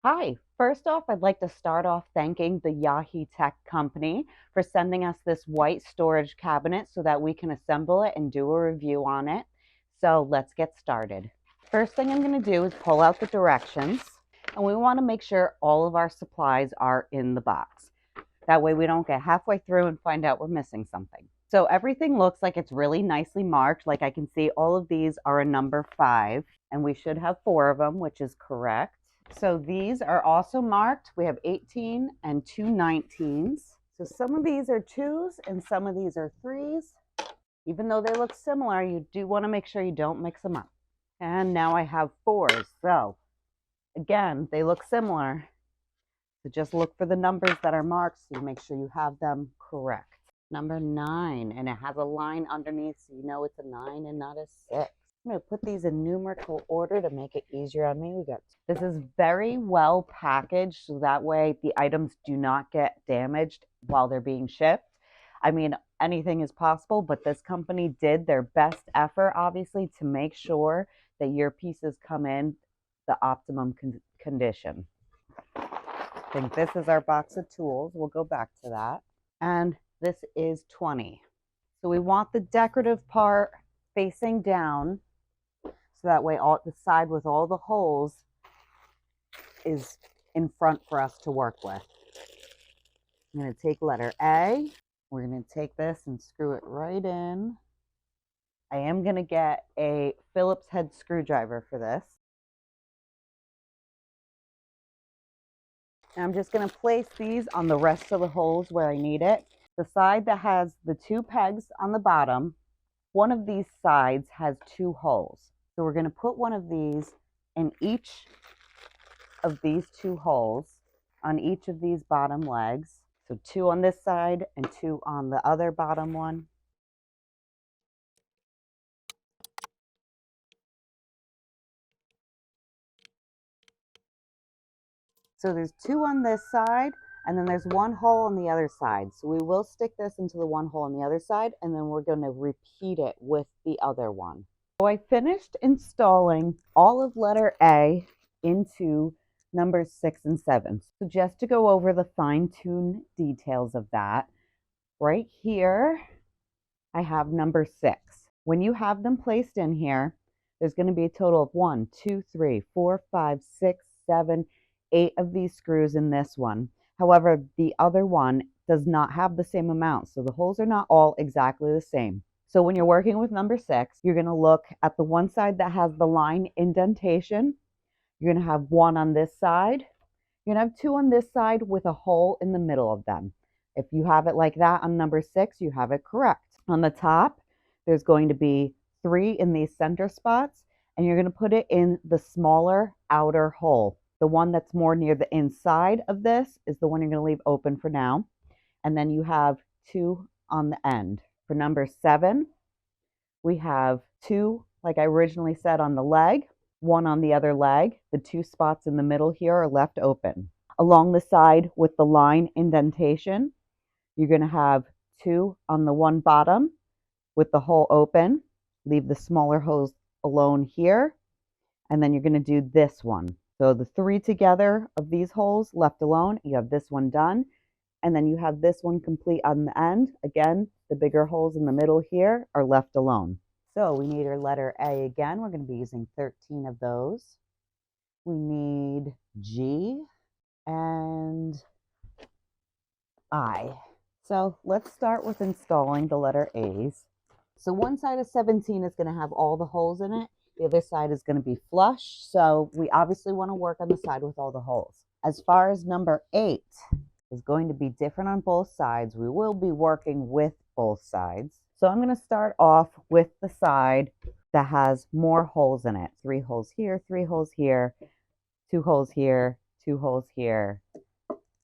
Hi, first off, I'd like to start off thanking the Yaheetech company for sending us this white storage cabinet so that we can assemble it and do a review on it. So let's get started. First thing I'm going to do is pull out the directions, and we want to make sure all of our supplies are in the box. That way we don't get halfway through and find out we're missing something. So everything looks like it's really nicely marked. Like I can see all of these are a number 5, and we should have 4 of them, which is correct. So these are also marked. We have 18 and 2 19s. So some of these are 2s and some of these are 3s. Even though they look similar, you do want to make sure you don't mix them up. And now I have 4s. So again, they look similar. So just look for the numbers that are marked so you make sure you have them correct. Number 9, and it has a line underneath so you know it's a 9 and not a 6. I'm going to put these in numerical order to make it easier on me. This is very well packaged so that way the items do not get damaged while they're being shipped. I mean, anything is possible, but this company did their best effort, obviously, to make sure that your pieces come in the optimum condition. I think this is our box of tools. We'll go back to that. And this is 20. So we want the decorative part facing down. So that way the side with all the holes is in front for us to work with. I'm going to take letter A. We're going to take this and screw it right in. I am going to get a Phillips head screwdriver for this. And I'm just going to place these on the rest of the holes where I need it. The side that has the 2 pegs on the bottom, one of these sides has 2 holes. So we're going to put one of these in each of these 2 holes on each of these bottom legs. So 2 on this side and 2 on the other bottom one. So there's 2 on this side, and then there's 1 hole on the other side. So we will stick this into the 1 hole on the other side, and then we're going to repeat it with the other one. So I finished installing all of letter A into numbers 6 and 7. So just to go over the fine-tuned details of that, right here, I have number 6. When you have them placed in here, there's going to be a total of 1, 2, 3, 4, 5, 6, 7, 8 of these screws in this one. However, the other one does not have the same amount, so the holes are not all exactly the same. So when you're working with number 6, you're going to look at the one side that has the line indentation. You're going to have 1 on this side. You're going to have 2 on this side with a hole in the middle of them. If you have it like that on number 6, you have it correct. On the top, there's going to be 3 in these center spots, and you're going to put it in the smaller outer hole. The one that's more near the inside of this is the one you're going to leave open for now. And then you have 2 on the end. For number 7, we have 2, like I originally said, on the leg, 1 on the other leg. The 2 spots in the middle here are left open. Along the side with the line indentation, you're going to have 2 on the one bottom with the hole open. Leave the smaller holes alone here. And then you're going to do this one. So the 3 together of these holes left alone, you have this one done. And then you have this one complete on the end. Again, the bigger holes in the middle here are left alone. So we need our letter A again. We're going to be using 13 of those. We need G and I. So let's start with installing the letter A's. So one side of 17 is going to have all the holes in it. The other side is going to be flush. So we obviously want to work on the side with all the holes. As far as number 8 is going to be different on both sides. We will be working with both sides. So I'm going to start off with the side that has more holes in it. 3 holes here, 3 holes here, 2 holes here, 2 holes here,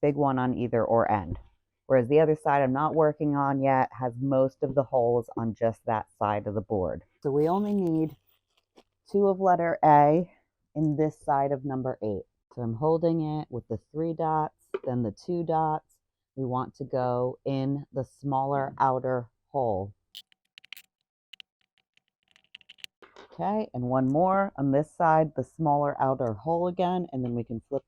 big one on either or end. Whereas the other side I'm not working on yet has most of the holes on just that side of the board. So we only need 2 of letter A in this side of number 8. So I'm holding it with the 3 dots, then the 2 dots. We want to go in the smaller outer hole. Okay, and one more on this side, the smaller outer hole again, and then we can flip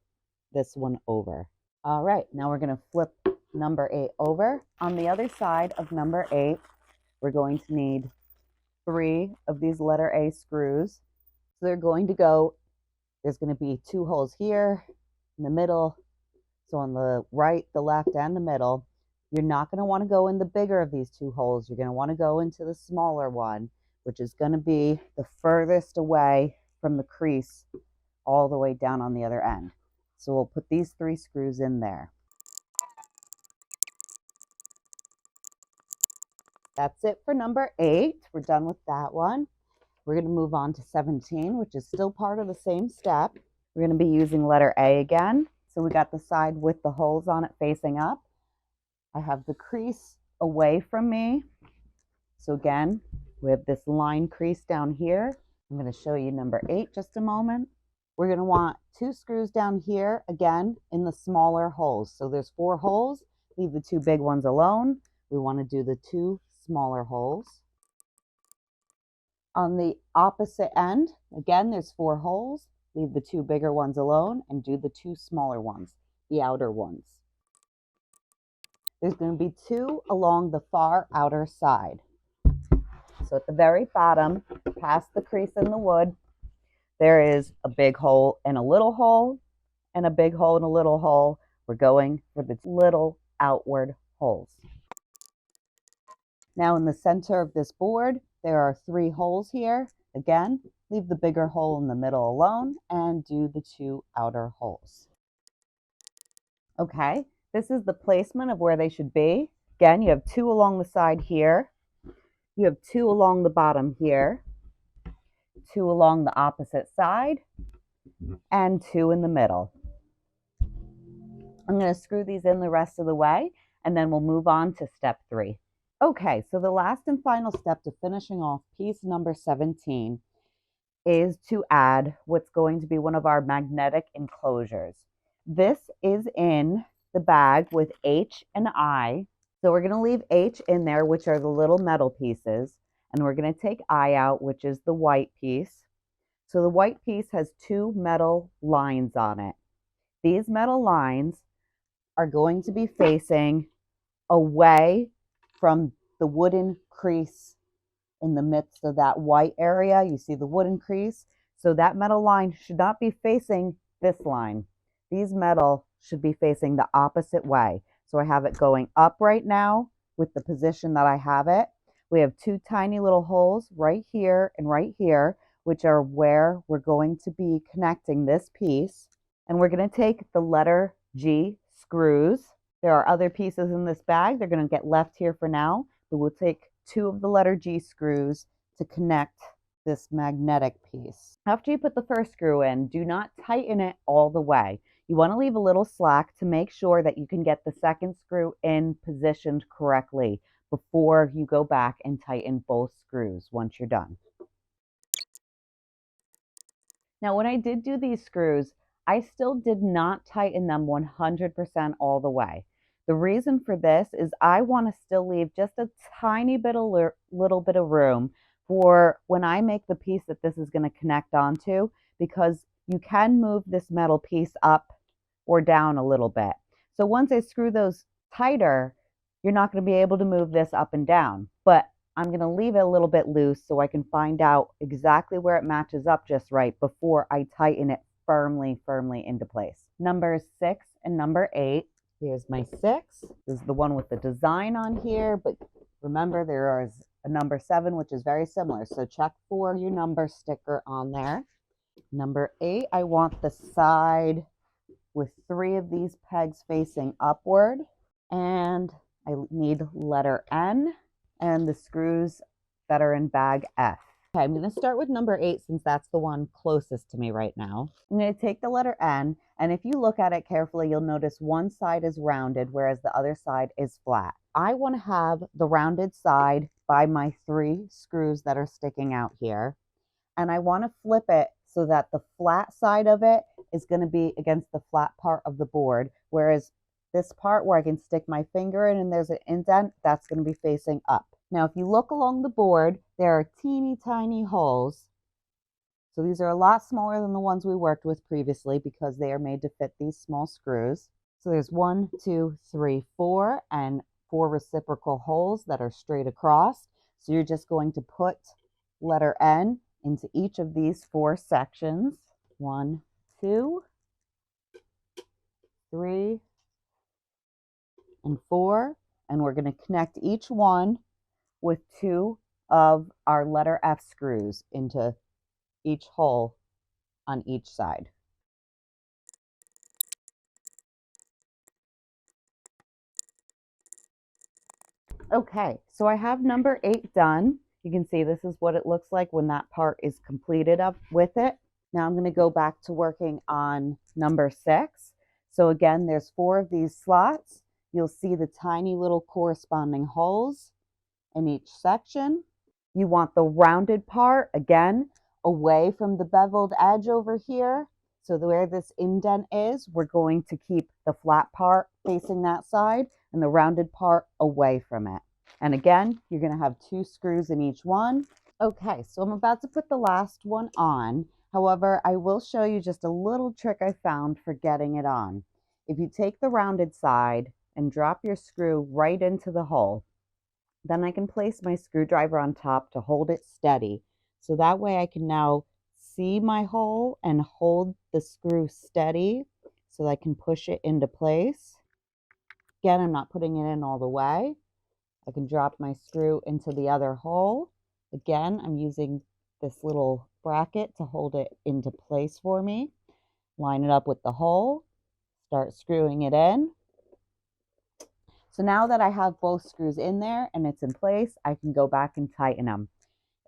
this one over. All right, now we're going to flip number 8 over. On the other side of number 8, we're going to need 3 of these letter A screws. So they're going to go, there's going to be 2 holes here in the middle. So on the right, the left, and the middle. You're not going to want to go in the bigger of these 2 holes. You're going to want to go into the smaller one, which is going to be the furthest away from the crease all the way down on the other end. So we'll put these 3 screws in there. That's it for number 8. We're done with that one. We're going to move on to 17, which is still part of the same step. We're going to be using letter A again. So we got the side with the holes on it facing up. I have the crease away from me. So again, we have this line crease down here. I'm going to show you number 8 just a moment. We're going to want 2 screws down here, again, in the smaller holes. So there's 4 holes. Leave the 2 big ones alone. We want to do the 2 smaller holes. On the opposite end, again, there's 4 holes. Leave the 2 bigger ones alone and do the 2 smaller ones, the outer ones. There's going to be 2 along the far outer side. So at the very bottom, past the crease in the wood, there is a big hole and a little hole, and a big hole and a little hole. We're going for the little outward holes. Now in the center of this board, there are 3 holes here. Again, leave the bigger hole in the middle alone and do the 2 outer holes. Okay, this is the placement of where they should be. Again, you have 2 along the side here. You have 2 along the bottom here, 2 along the opposite side, and 2 in the middle. I'm going to screw these in the rest of the way, and then we'll move on to step 3. Okay, so the last and final step to finishing off piece number 17 is to add what's going to be one of our magnetic enclosures. This is in the bag with H and I. So we're going to leave H in there, which are the little metal pieces, and we're going to take I out, which is the white piece. So the white piece has 2 metal lines on it. These metal lines are going to be facing away from the wooden crease in the midst of that white area. You see the wooden crease? So that metal line should not be facing this line. These metal should be facing the opposite way. So I have it going up right now with the position that I have it. We have 2 tiny little holes right here and right here, which are where we're going to be connecting this piece. And we're going to take the letter G screws. There are other pieces in this bag. They're going to get left here for now, but we'll take 2 of the letter G screws to connect this magnetic piece. After you put the first screw in, do not tighten it all the way. You want to leave a little slack to make sure that you can get the second screw in positioned correctly before you go back and tighten both screws once you're done. Now, when I did do these screws, I still did not tighten them 100% all the way. The reason for this is I want to still leave just a tiny bit of little bit of room for when I make the piece that this is going to connect onto, because you can move this metal piece up or down a little bit. So once I screw those tighter, you're not going to be able to move this up and down, but I'm going to leave it a little bit loose so I can find out exactly where it matches up just right before I tighten it firmly into place. Number 6 and number 8. Here's my 6. This is the one with the design on here, but remember there is a number 7, which is very similar. So check for your number sticker on there. Number 8, I want the side with 3 of these pegs facing upward, and I need letter N and the screws that are in bag F. Okay, I'm going to start with number 8 since that's the one closest to me right now. I'm going to take the letter N, and if you look at it carefully, you'll notice one side is rounded, whereas the other side is flat. I want to have the rounded side by my 3 screws that are sticking out here, and I want to flip it so that the flat side of it is going to be against the flat part of the board, whereas this part where I can stick my finger in and there's an indent, that's going to be facing up. Now, if you look along the board, there are teeny tiny holes So these are a lot smaller than the ones we worked with previously because they are made to fit these small screws. So there's 1, 2, 3, 4, and 4 reciprocal holes that are straight across. So you're just going to put letter N into each of these 4 sections. 1, 2, 3, and 4. And we're going to connect each one with 2 of our letter F screws into each hole on each side. Okay, so I have number 8 done. You can see this is what it looks like when that part is completed up with it. Now I'm going to go back to working on number 6. So again, there's 4 of these slots. You'll see the tiny little corresponding holes in each section. You want the rounded part, again, away from the beveled edge over here. So where this indent is, we're going to keep the flat part facing that side and the rounded part away from it. And again, you're going to have 2 screws in each one. Okay, so I'm about to put the last one on. However, I will show you just a little trick I found for getting it on. If you take the rounded side and drop your screw right into the hole, then I can place my screwdriver on top to hold it steady. So that way I can now see my hole and hold the screw steady so that I can push it into place. Again, I'm not putting it in all the way. I can drop my screw into the other hole. Again, I'm using this little bracket to hold it into place for me. Line it up with the hole, start screwing it in. So now that I have both screws in there and it's in place, I can go back and tighten them.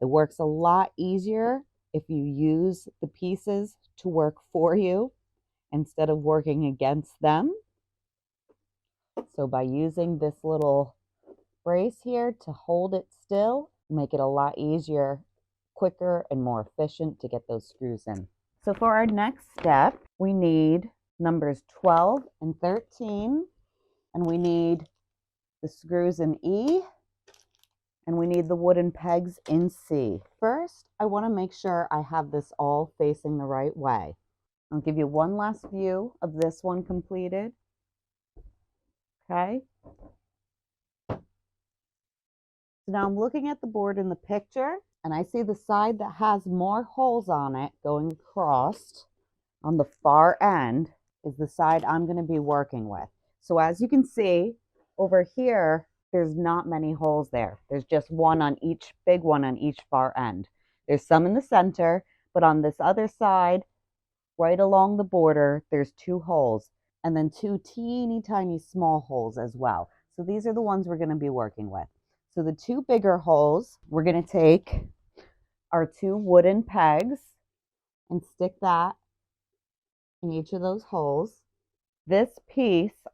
It works a lot easier if you use the pieces to work for you instead of working against them. So by using this little brace here to hold it still, make it a lot easier, quicker, and more efficient to get those screws in. So for our next step, we need numbers 12 and 13, and we need the screws in E, and we need the wooden pegs in C. First, I want to make sure I have this all facing the right way. I'll give you one last view of this one completed. Okay. So now I'm looking at the board in the picture, and I see the side that has more holes on it going across on the far end is the side I'm going to be working with. So as you can see over here, there's not many holes there. There's just one on each, big one on each far end. There's some in the center, but on this other side, right along the border, there's 2 holes, and then 2 teeny tiny small holes as well. So these are the ones we're going to be working with. So the 2 bigger holes, we're going to take our 2 wooden pegs and stick that in each of those holes. This piece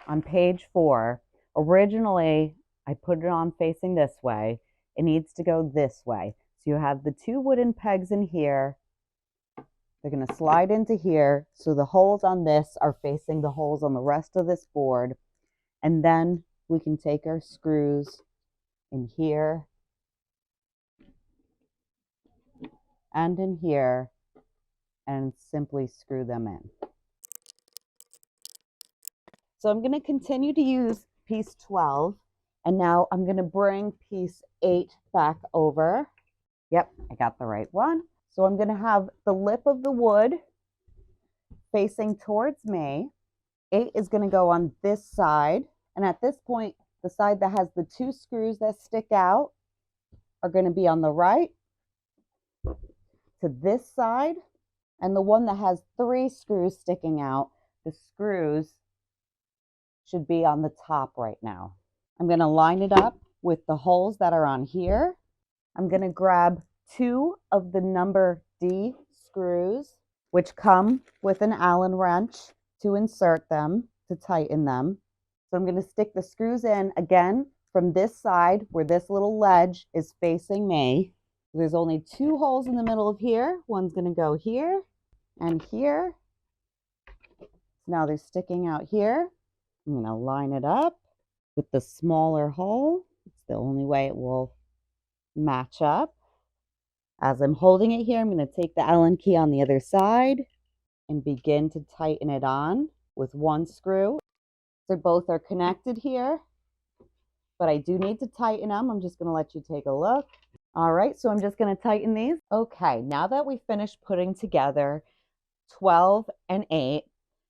on page 4, originally I put it on facing this way. It needs to go this way. So you have the 2 wooden pegs in here. They're going to slide into here. So the holes on this are facing the holes on the rest of this board. And then we can take our screws in here and in here and simply screw them in. So I'm going to continue to use piece 12, and now I'm going to bring piece 8 back over. Yep, I got the right one. So I'm going to have the lip of the wood facing towards me. 8 is going to go on this side, and at this point, the side that has the 2 screws that stick out are going to be on the right to this side, and the one that has 3 screws sticking out, the screws should be on the top right now. I'm going to line it up with the holes that are on here. I'm going to grab 2 of the number D screws, which come with an Allen wrench to insert them, to tighten them. So I'm going to stick the screws in again from this side where this little ledge is facing me. There's only 2 holes in the middle of here. One's going to go here and here. Now they're sticking out here. I'm going to line it up with the smaller hole. It's the only way it will match up. As I'm holding it here, I'm going to take the Allen key on the other side and begin to tighten it on with one screw. So both are connected here, but I do need to tighten them. I'm just going to let you take a look. All right, so I'm just going to tighten these. Okay, now that we finished putting together 12 and 8,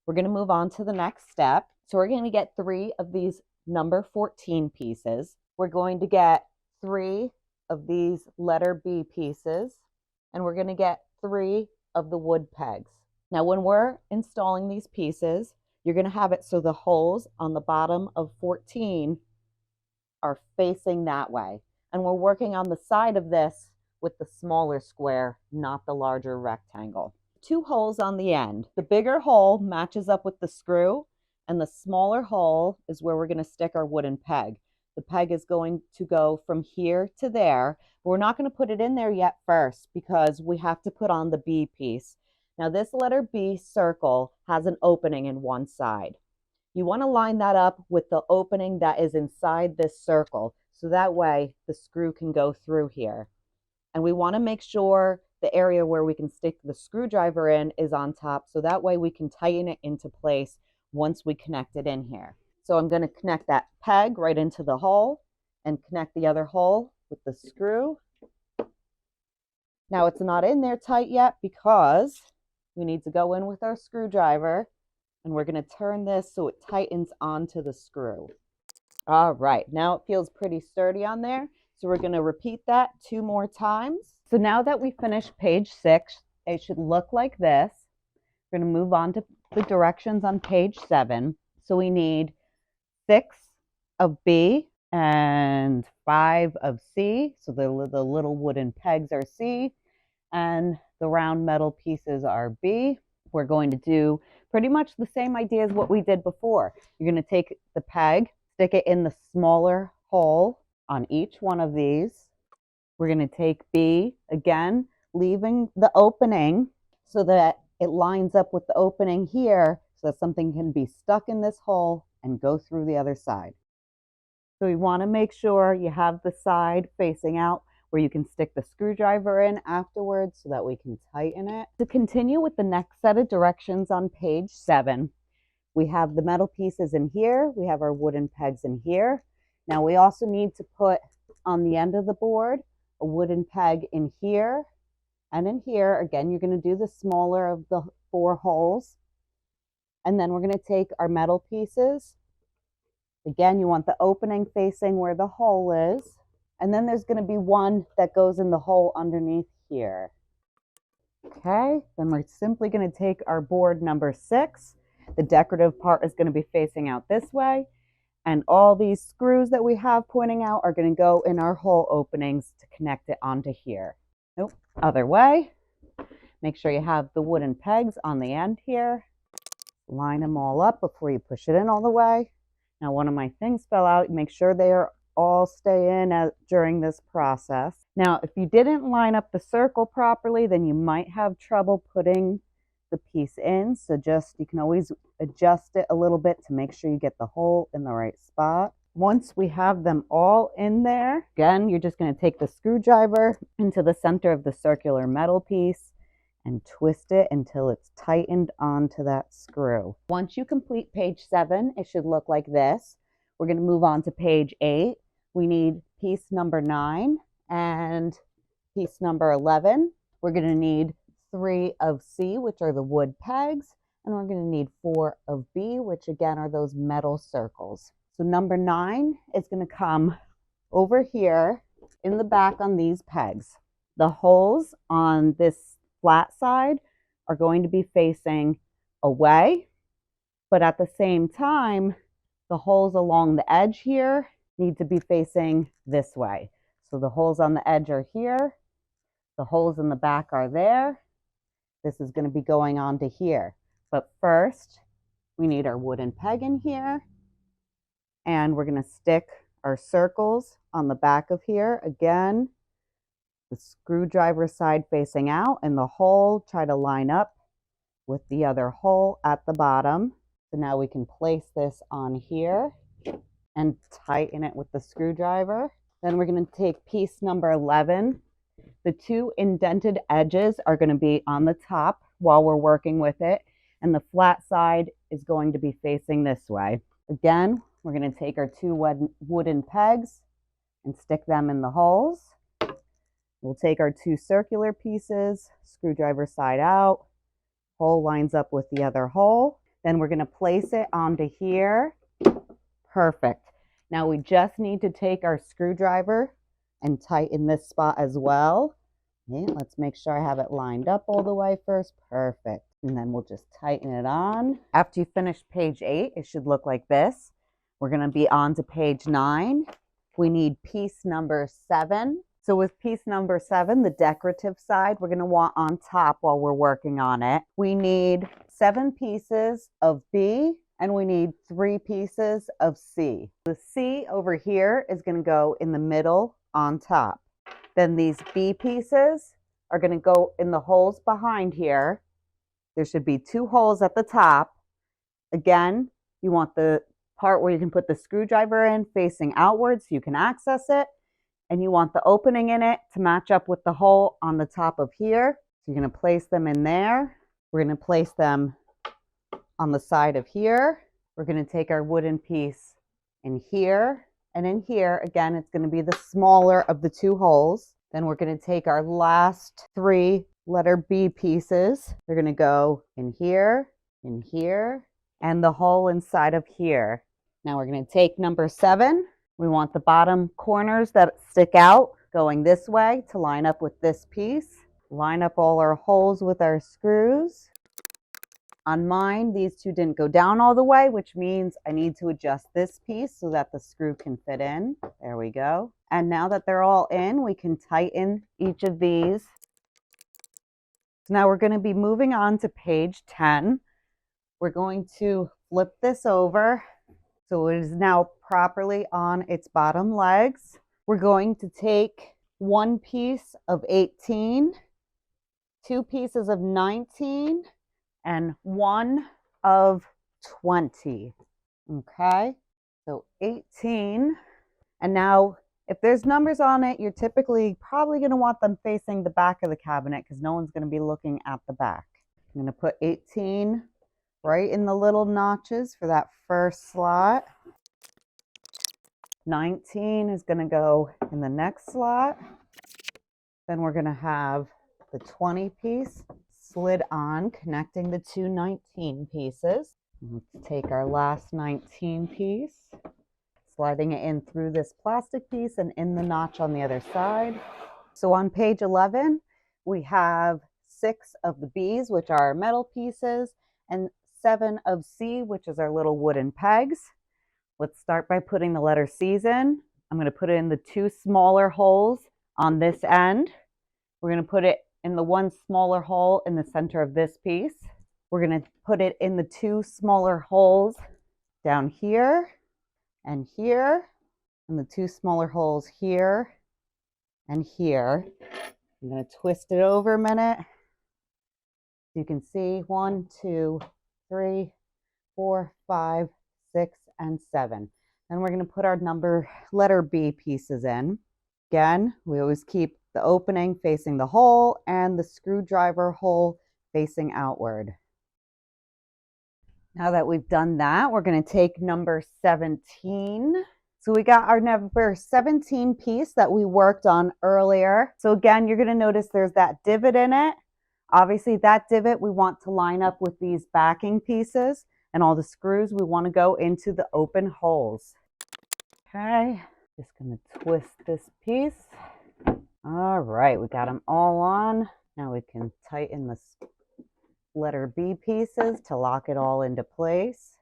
we're going to move on to the next step. So we're going to get 3 of these number 14 pieces. We're going to get 3 of these letter B pieces, and we're going to get 3 of the wood pegs. Now, when we're installing these pieces, you're going to have it so the holes on the bottom of 14 are facing that way. And we're working on the side of this with the smaller square, not the larger rectangle. 2 holes on the end. The bigger hole matches up with the screw, and the smaller hole is where we're going to stick our wooden peg. The peg is going to go from here to there, but we're not going to put it in there yet first because we have to put on the B piece. Now this letter B circle has an opening in one side. You want to line that up with the opening that is inside this circle, so that way the screw can go through here. And we want to make sure the area where we can stick the screwdriver in is on top, so that way we can tighten it into place once we connect it in here. So I'm going to connect that peg right into the hole and connect the other hole with the screw. Now it's not in there tight yet because we need to go in with our screwdriver, and we're going to turn this so it tightens onto the screw. All right, now it feels pretty sturdy on there. So we're going to repeat that 2 more times. So now that we finished page 6, it should look like this. We're going to move on to the directions on page 7. So we need 6 of B and 5 of C. So the little wooden pegs are C, and the round metal pieces are B. We're going to do pretty much the same idea as what we did before. You're going to take the peg, stick it in the smaller hole on each one of these. We're going to take B again, leaving the opening so that it lines up with the opening here so that something can be stuck in this hole and go through the other side. So you want to make sure you have the side facing out where you can stick the screwdriver in afterwards so that we can tighten it. To continue with the next set of directions on page 7, we have the metal pieces in here, we have our wooden pegs in here. Now we also need to put on the end of the board a wooden peg in here and in here. Again, you're going to do the smaller of the 4 holes. And then we're going to take our metal pieces. Again, you want the opening facing where the hole is. And then there's going to be one that goes in the hole underneath here. Okay, then we're simply going to take our board number 6. The decorative part is going to be facing out this way. And all these screws that we have pointing out are going to go in our hole openings to connect it onto here. Nope, other way. Make sure you have the wooden pegs on the end here. Line them all up before you push it in all the way. Now one of my things fell out. Make sure they are all stay in during this process. Now if you didn't line up the circle properly, then you might have trouble putting the piece in. So you can always adjust it a little bit to make sure you get the hole in the right spot. Once we have them all in there, again, you're just going to take the screwdriver into the center of the circular metal piece and twist it until it's tightened onto that screw. Once you complete page 7, it should look like this. We're going to move on to page 8. We need piece number 9 and piece number 11. We're going to need 3 of C, which are the wood pegs, and we're going to need 4 of B, which again are those metal circles. So number 9 is going to come over here in the back on these pegs. The holes on this flat side are going to be facing away, but at the same time, the holes along the edge here need to be facing this way. So the holes on the edge are here, the holes in the back are there. This is going to be going on to here. But first, we need our wooden peg in here, and we're going to stick our circles on the back of here. Again, the screwdriver side facing out, and the hole try to line up with the other hole at the bottom. So now we can place this on here and tighten it with the screwdriver. Then we're going to take piece number 11 The two indented edges are going to be on the top while we're working with it, and the flat side is going to be facing this way. Again, we're going to take our two wooden pegs and stick them in the holes. We'll take our two circular pieces, screwdriver side out, hole lines up with the other hole. Then we're going to place it onto here. Perfect. Now we just need to take our screwdriver and tighten this spot as well. Okay, let's make sure I have it lined up all the way first. Perfect. And then we'll just tighten it on. After you finish page 8, it should look like this. We're going to be on to page 9. We need piece number 7. So with piece number 7, the decorative side, we're going to want on top while we're working on it. We need 7 pieces of B and we need 3 pieces of C. The C over here is going to go in the middle on top. Then these B pieces are going to go in the holes behind here. There should be 2 holes at the top. Again, you want the part where you can put the screwdriver in facing outwards so you can access it. And you want the opening in it to match up with the hole on the top of here. So you're going to place them in there. We're going to place them on the side of here. We're going to take our wooden piece in here. And in here, again, it's going to be the smaller of the 2 holes. Then we're going to take our last 3 letter B pieces. They're going to go in here, and the hole inside of here. Now we're going to take number 7. We want the bottom corners that stick out going this way to line up with this piece. Line up all our holes with our screws. On mine, these 2 didn't go down all the way, which means I need to adjust this piece so that the screw can fit in. There we go. And now that they're all in, we can tighten each of these. So now we're going to be moving on to page 10. We're going to flip this over so it is now properly on its bottom legs. We're going to take 1 piece of 18, 2 pieces of 19, and 1 of 20. Okay, so 18. And now if there's numbers on it, you're typically probably going to want them facing the back of the cabinet because no one's going to be looking at the back. I'm going to put 18 right in the little notches for that first slot. 19 is going to go in the next slot. Then we're going to have the 20 piece slid on, connecting the 2 19 pieces. Let's take our last 19 piece, sliding it in through this plastic piece and in the notch on the other side. So on page 11, we have 6 of the B's, which are our metal pieces, and 7 of C, which is our little wooden pegs. Let's start by putting the letter C's in. I'm going to put it in the 2 smaller holes on this end. We're going to put it in the 1 smaller hole in the center of this piece. We're going to put it in the 2 smaller holes down here and here, and the 2 smaller holes here and here. I'm going to twist it over a minute. You can see 1, 2, 3, 4, 5, 6, and 7. Then we're going to put our letter B pieces in. Again, we always keep the opening facing the hole and the screwdriver hole facing outward. Now that we've done that, we're going to take number 17. So we got our number 17 piece that we worked on earlier. So again, you're going to notice there's that divot in it. Obviously, that divot we want to line up with these backing pieces, and all the screws we want to go into the open holes. Okay, just going to twist this piece. All right, we got them all on. Now we can tighten the letter B pieces to lock it all into place.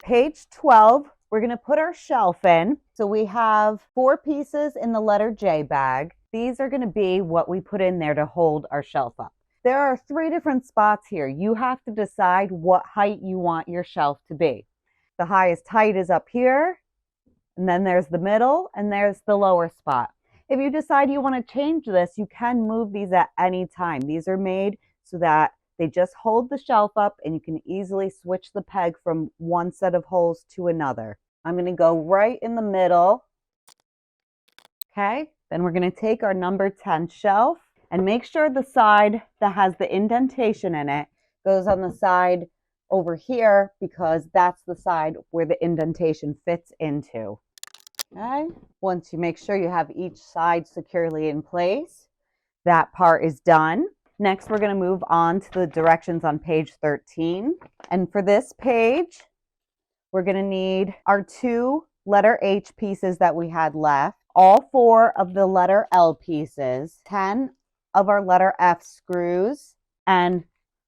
Page 12, we're going to put our shelf in. So we have 4 pieces in the letter J bag. These are going to be what we put in there to hold our shelf up. There are 3 different spots here. You have to decide what height you want your shelf to be. The highest height is up here, and then there's the middle, and there's the lower spot. If you decide you want to change this, you can move these at any time. These are made so that they just hold the shelf up and you can easily switch the peg from one set of holes to another. I'm going to go right in the middle. Okay, Then we're going to take our number 10 shelf and make sure the side that has the indentation in it goes on the side over here, because that's the side where the indentation fits into. Okay. Once you make sure you have each side securely in place, that part is done. Next, we're going to move on to the directions on page 13. And for this page, we're going to need our 2 letter H pieces that we had left, all 4 of the letter L pieces, 10 of our letter F screws, and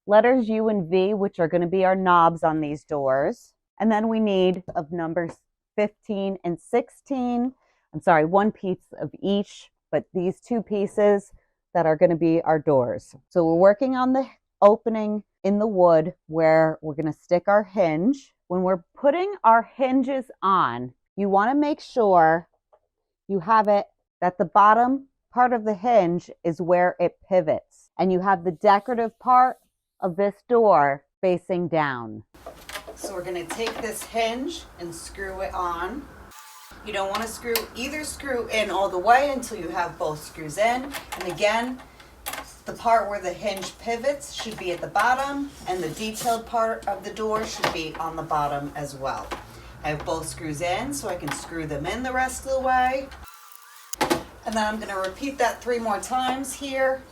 letters U and V, which are going to be our knobs on these doors. And then we need of numbers 15 and 16. I'm sorry, 1 piece of each, but these 2 pieces that are going to be our doors. So we're working on the opening in the wood where we're going to stick our hinge. When we're putting our hinges on, you want to make sure you have it that the bottom part of the hinge is where it pivots, and you have the decorative part of this door facing down. So we're going to take this hinge and screw it on. You don't want to screw either screw in all the way until you have both screws in. And again, the part where the hinge pivots should be at the bottom, and the detailed part of the door should be on the bottom as well. I have both screws in, so I can screw them in the rest of the way. And then I'm going to repeat that 3 more times here,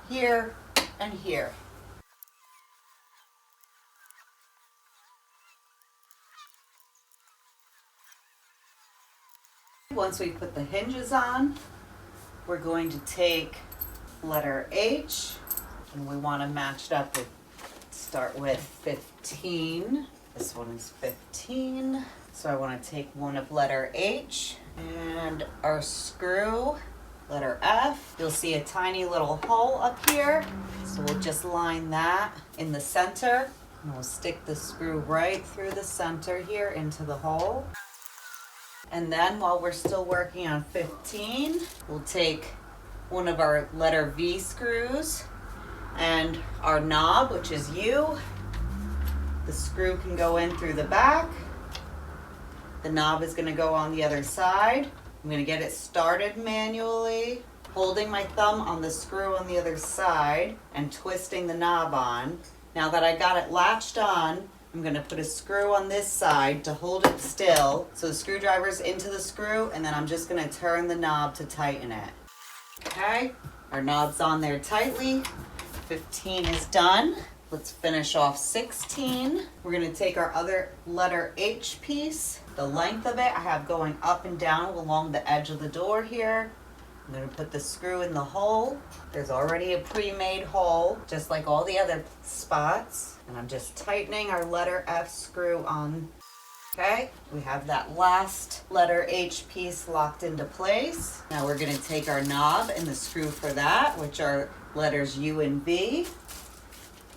here, and here. Once we put the hinges on, we're going to take letter H, and we want to match it up with, start with 15. This one is 15. So I want to take one of letter H and our screw, letter F. You'll see a tiny little hole up here. So we'll just line that in the center, and we'll stick the screw right through the center here into the hole. And then while we're still working on 15, we'll take one of our letter V screws and our knob, which is U. The screw can go in through the back. The knob is going to go on the other side. I'm going to get it started manually, holding my thumb on the screw on the other side and twisting the knob on. Now that I got it latched on, I'm going to put a screw on this side to hold it still. So the screwdriver's into the screw, and then I'm just going to turn the knob to tighten it. Okay, our knob's on there tightly. 15 is done. Let's finish off 16. We're going to take our other letter H piece. The length of it I have going up and down along the edge of the door here. I'm going to put the screw in the hole. There's already a pre-made hole, just like all the other spots. And I'm just tightening our letter F screw on. Okay, we have that last letter H piece locked into place. Now we're going to take our knob and the screw for that, which are letters U and V.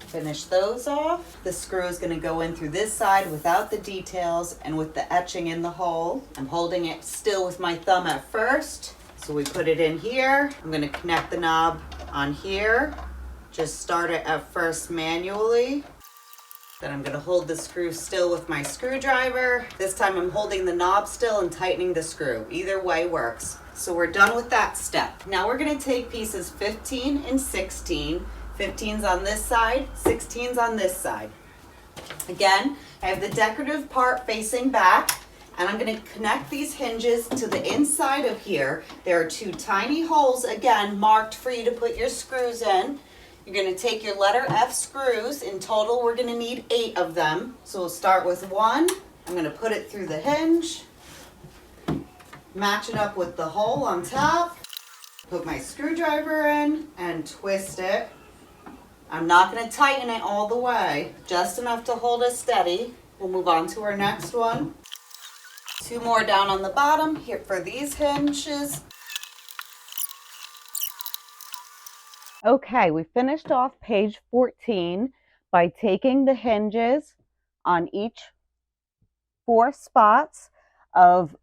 Finish those off. The screw is going to go in through this side without the details and with the etching in the hole. I'm holding it still with my thumb at first. So we put it in here. I'm going to connect the knob on here. Just start it at first manually. Then I'm going to hold the screw still with my screwdriver. This time I'm holding the knob still and tightening the screw. Either way works. So we're done with that step. Now we're going to take pieces 15 and 16. 15's on this side, 16's on this side. Again, I have the decorative part facing back, and I'm going to connect these hinges to the inside of here. There are 2 tiny holes, again, marked for you to put your screws in. You're going to take your letter F screws. In total, we're going to need 8 of them. So we'll start with 1. I'm going to put it through the hinge, match it up with the hole on top, put my screwdriver in, and twist it. I'm not going to tighten it all the way, just enough to hold it steady. We'll move on to our next one. 2 more down on the bottom here for these hinges. Okay, we finished off page 14 by taking the hinges on each 4 spots of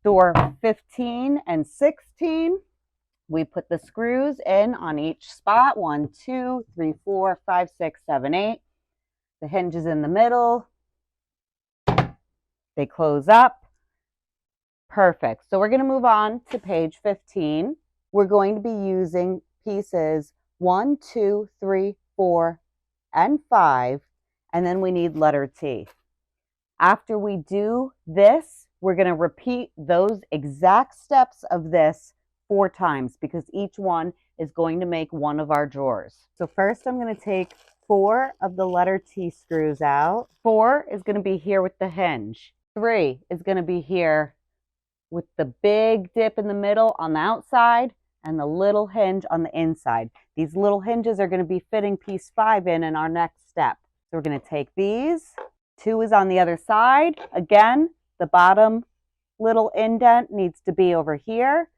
door 15 and 16. We put the screws in on each spot, 1, 2, 3, 4, 5, 6, 7, 8. The hinge is in the middle. They close up. Perfect. So we're going to move on to page 15. we're going to be using pieces 1, 2, 3, 4, and 5, and then we need letter T. After we do this, we're going to repeat those exact steps of this 4 times because each one is going to make one of our drawers. So first I'm going to take 4 of the letter T screws out. 4 is going to be here with the hinge. 3 is going to be here with the big dip in the middle on the outside and the little hinge on the inside. These little hinges are going to be fitting piece 5 in our next step. So we're going to take these. 2 is on the other side. Again, the bottom little indent needs to be over here.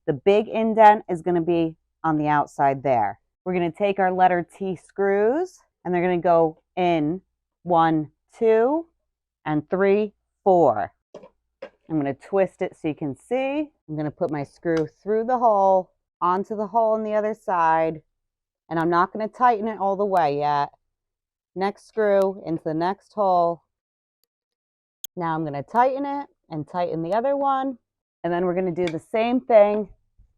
The big indent is going to be on the outside there. We're going to take our letter T screws and they're going to go in 1, 2, and 3, 4. I'm going to twist it so you can see. I'm going to put my screw through the hole, onto the hole on the other side, and I'm not going to tighten it all the way yet. Next screw into the next hole. Now I'm going to tighten it and tighten the other one, and then we're going to do the same thing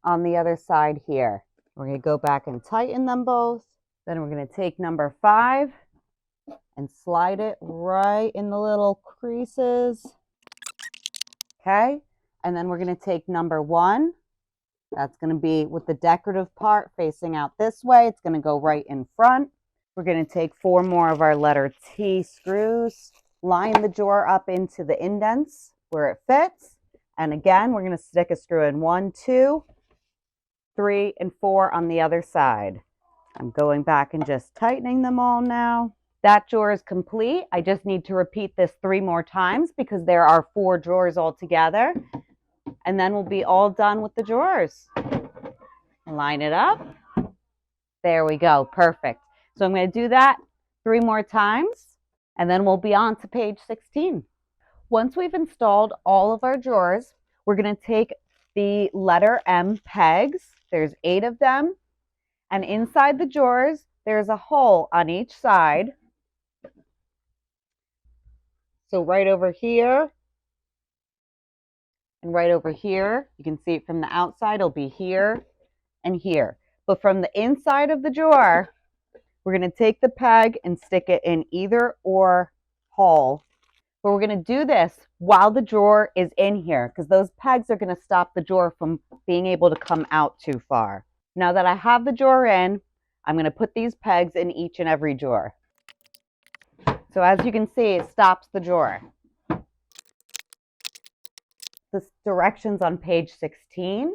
on the other side here. We're going to go back and tighten them both. Then we're going to take number 5 and slide it right in the little creases. Okay, and then we're going to take number 1. That's going to be with the decorative part facing out this way. It's going to go right in front. We're going to take 4 more of our letter T screws, line the drawer up into the indents where it fits. And again, we're going to stick a screw in 1, 2, 3, and 4 on the other side. I'm going back and just tightening them all now. That drawer is complete. I just need to repeat this 3 more times because there are 4 drawers all together. And then we'll be all done with the drawers. Line it up. There we go. Perfect. So I'm going to do that 3 more times, and then we'll be on to page 16. Once we've installed all of our drawers, we're going to take the letter M pegs. There's 8 of them. And inside the drawers, there's a hole on each side. So right over here and right over here, you can see it from the outside, it'll be here and here. But from the inside of the drawer, we're going to take the peg and stick it in either or hole. But we're going to do this while the drawer is in here because those pegs are going to stop the drawer from being able to come out too far. Now that I have the drawer in, I'm going to put these pegs in each and every drawer. So as you can see, it stops the drawer. The directions on page 16.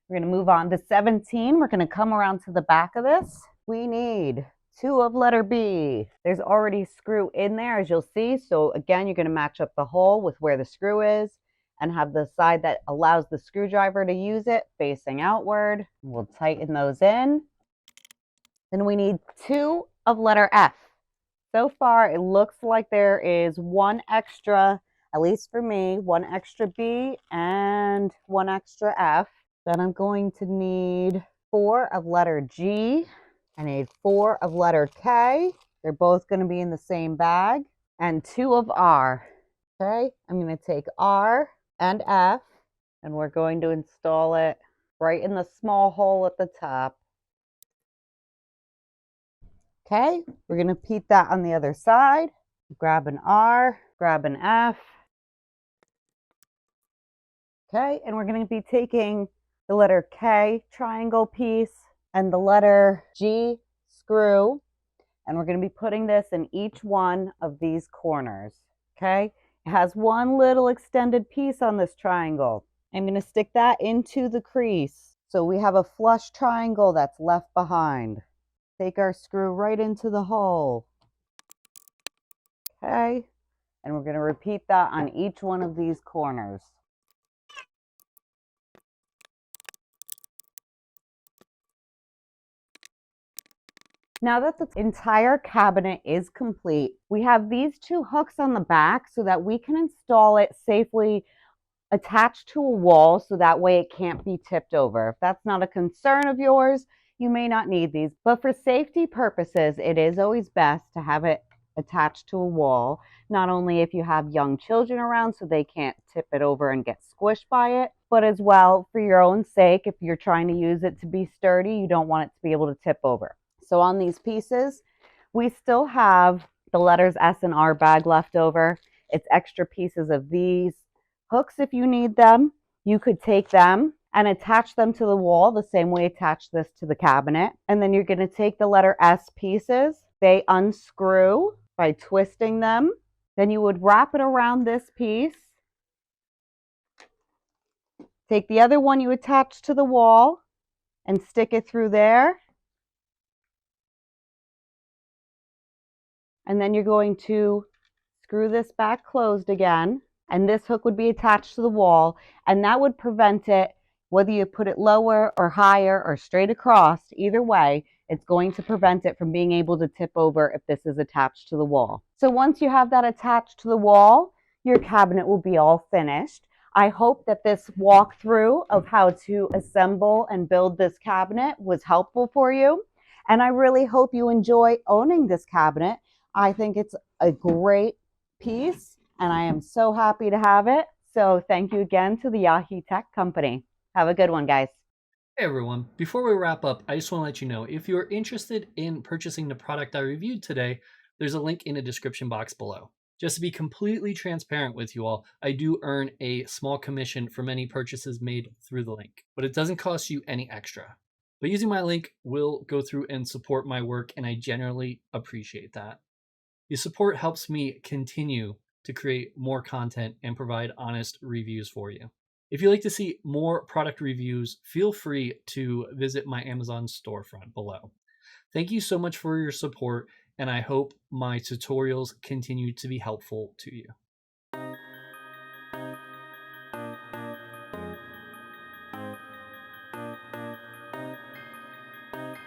We're going to move on to 17. We're going to come around to the back of this. We need 2 of letter B. There's already a screw in there, as you'll see. So again, you're going to match up the hole with where the screw is and have the side that allows the screwdriver to use it facing outward. We'll tighten those in. Then we need 2 of letter F. So far, it looks like there is 1 extra, at least for me, 1 extra B and 1 extra F. Then I'm going to need 4 of letter G. I need 4 of letter K. They're both going to be in the same bag. And 2 of R. Okay, I'm going to take R and F, and we're going to install it right in the small hole at the top. Okay, we're going to repeat that on the other side. Grab an R, grab an F. Okay, and we're going to be taking the letter K triangle piece and the letter G screw, and we're going to be putting this in each one of these corners. Okay, it has 1 little extended piece on this triangle. I'm going to stick that into the crease so we have a flush triangle that's left behind. Take our screw right into the hole. Okay, and we're going to repeat that on each one of these corners. Now that the entire cabinet is complete, we have these 2 hooks on the back so that we can install it safely attached to a wall so that way it can't be tipped over. If that's not a concern of yours, you may not need these, but for safety purposes, it is always best to have it attach to a wall, not only if you have young children around so they can't tip it over and get squished by it, but as well for your own sake, if you're trying to use it to be sturdy, you don't want it to be able to tip over. So on these pieces, we still have the letters S and R bag left over. It's extra pieces of these hooks if you need them. You could take them and attach them to the wall the same way you attach this to the cabinet. And then you're going to take the letter S pieces. They unscrew by twisting them. Then you would wrap it around this piece. Take the other one you attach to the wall and stick it through there. And then you're going to screw this back closed again. And this hook would be attached to the wall, and that would prevent it, whether you put it lower or higher or straight across, either way, it's going to prevent it from being able to tip over if this is attached to the wall. So once you have that attached to the wall, your cabinet will be all finished. I hope that this walkthrough of how to assemble and build this cabinet was helpful for you. And I really hope you enjoy owning this cabinet. I think it's a great piece, and I am so happy to have it. So thank you again to the Yaheetech company. Have a good one, guys. Hey everyone, before we wrap up, I just want to let you know, if you're interested in purchasing the product I reviewed today, there's a link in the description box below. Just to be completely transparent with you all, I do earn a small commission from any purchases made through the link, but it doesn't cost you any extra. But using my link will go through and support my work, and I generally appreciate that. Your support helps me continue to create more content and provide honest reviews for you. If you'd like to see more product reviews, feel free to visit my Amazon storefront below. Thank you so much for your support, and I hope my tutorials continue to be helpful to you.